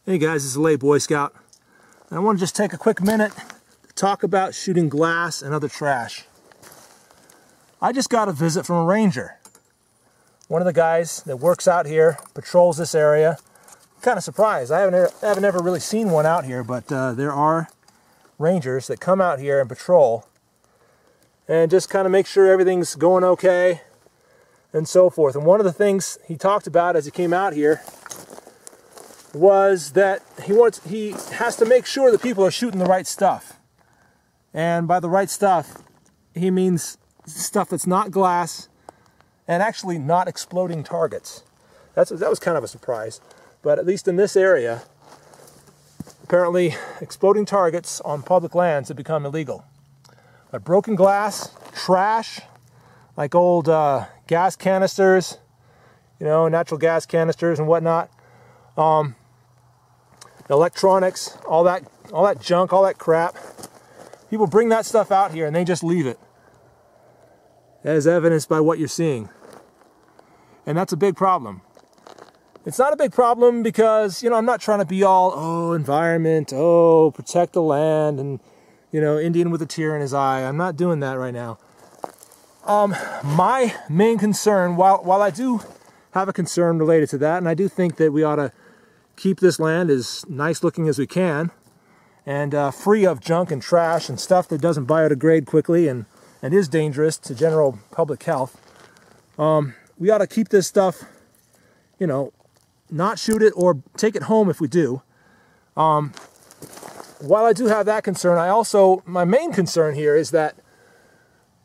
Hey guys, this is Lay Boy Scout. And I want to just take a quick minute to talk about shooting glass and other trash. I just got a visit from a ranger. One of the guys that works out here, patrols this area. I'm kind of surprised. I haven't ever really seen one out here, but there are rangers that come out here and patrol and just kind of make sure everything's going okay and so forth. And one of the things he talked about as he came out here was that he has to make sure that people are shooting the right stuff. And by the right stuff, he means stuff that's not glass and actually not exploding targets. That was kind of a surprise. But at least in this area, apparently exploding targets on public lands have become illegal. But broken glass, trash, like old gas canisters, you know, natural gas canisters and whatnot, electronics, all that junk, all that crap. People bring that stuff out here and they just leave it, as evidenced by what you're seeing. And that's a big problem. It's not a big problem because, you know, I'm not trying to be all, oh, environment, oh, protect the land, and, you know, Indian with a tear in his eye. I'm not doing that right now. My main concern, while I do have a concern related to that, and I do think that we ought to keep this land as nice looking as we can, and free of junk and trash and stuff that doesn't biodegrade quickly and is dangerous to general public health. We ought to keep this stuff, you know, not shoot it or take it home if we do. While I do have that concern, my main concern here is that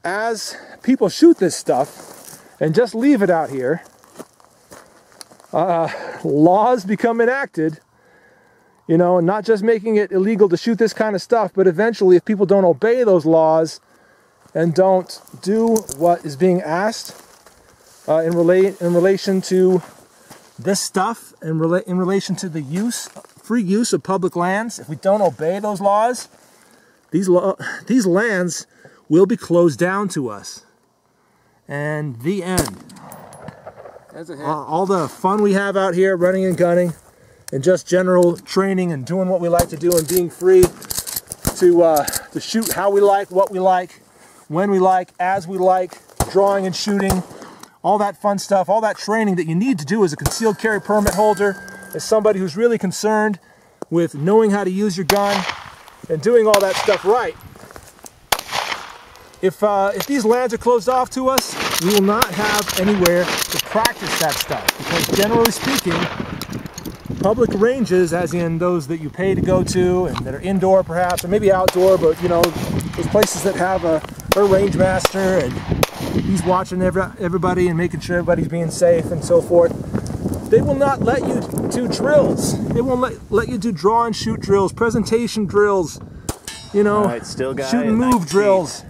as people shoot this stuff and just leave it out here, laws become enacted, you know, not just making it illegal to shoot this kind of stuff, but eventually if people don't obey those laws and don't do what is being asked in relation to this stuff, in relation to the free use of public lands, if we don't obey those laws, these lands will be closed down to us. And the end. All the fun we have out here running and gunning and just general training and doing what we like to do and being free to shoot how we like, what we like, when we like, as we like, drawing and shooting, all that fun stuff, all that training that you need to do as a concealed carry permit holder, as somebody who's really concerned with knowing how to use your gun and doing all that stuff right. If these lands are closed off to us, we will not have anywhere to practice that stuff, because generally speaking, public ranges, as in those that you pay to go to and that are indoor perhaps, or maybe outdoor, but you know, those places that have a range master and he's watching everybody and making sure everybody's being safe and so forth, they will not let you do drills. They won't let you do draw and shoot drills, presentation drills, you know, right, still got shoot and move drills,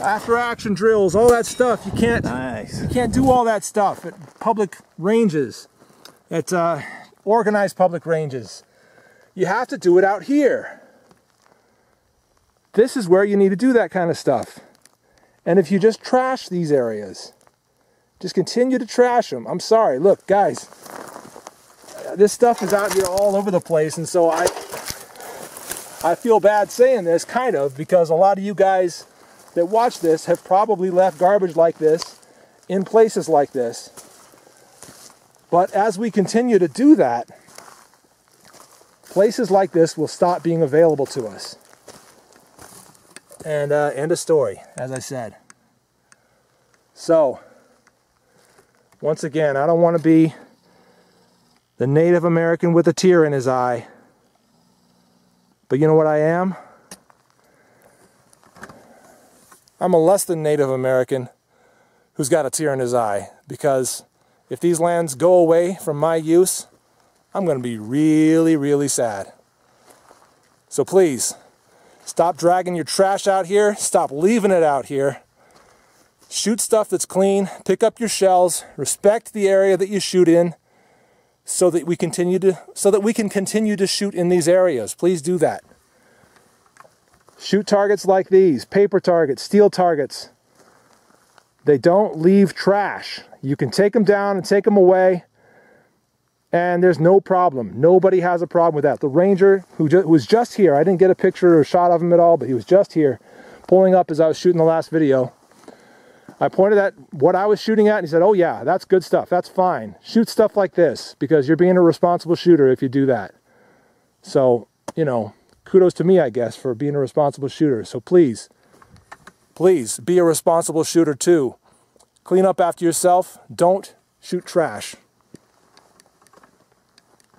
after action drills, all that stuff. You can't do all that stuff at public ranges, at organized public ranges. You have to do it out here. This is where you need to do that kind of stuff. And if you just trash these areas, just continue to trash them. I'm sorry, look guys, this stuff is out here all over the place, and so I feel bad saying this, kind of, because a lot of you guys that watch this have probably left garbage like this in places like this. But as we continue to do that, places like this will stop being available to us. And end of story, as I said. So, once again, I don't want to be the Native American with a tear in his eye. But you know what I am? I'm a less than Native American who's got a tear in his eye, because if these lands go away from my use, I'm going to be really, really sad. So please, stop dragging your trash out here. Stop leaving it out here. Shoot stuff that's clean. Pick up your shells. Respect the area that you shoot in, so that we can continue to shoot in these areas. Please do that. Shoot targets like these, paper targets, steel targets. They don't leave trash. You can take them down and take them away, and there's no problem. Nobody has a problem with that. The ranger who was just here, I didn't get a picture or shot of him at all, but he was just here pulling up as I was shooting the last video. I pointed at what I was shooting at and he said, oh yeah, that's good stuff, that's fine. Shoot stuff like this because you're being a responsible shooter if you do that. So, you know, kudos to me, I guess, for being a responsible shooter. So please, please be a responsible shooter too. Clean up after yourself. Don't shoot trash.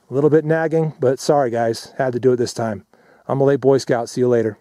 A little bit nagging, but sorry guys, had to do it this time. I'm a late Boy Scout. See you later.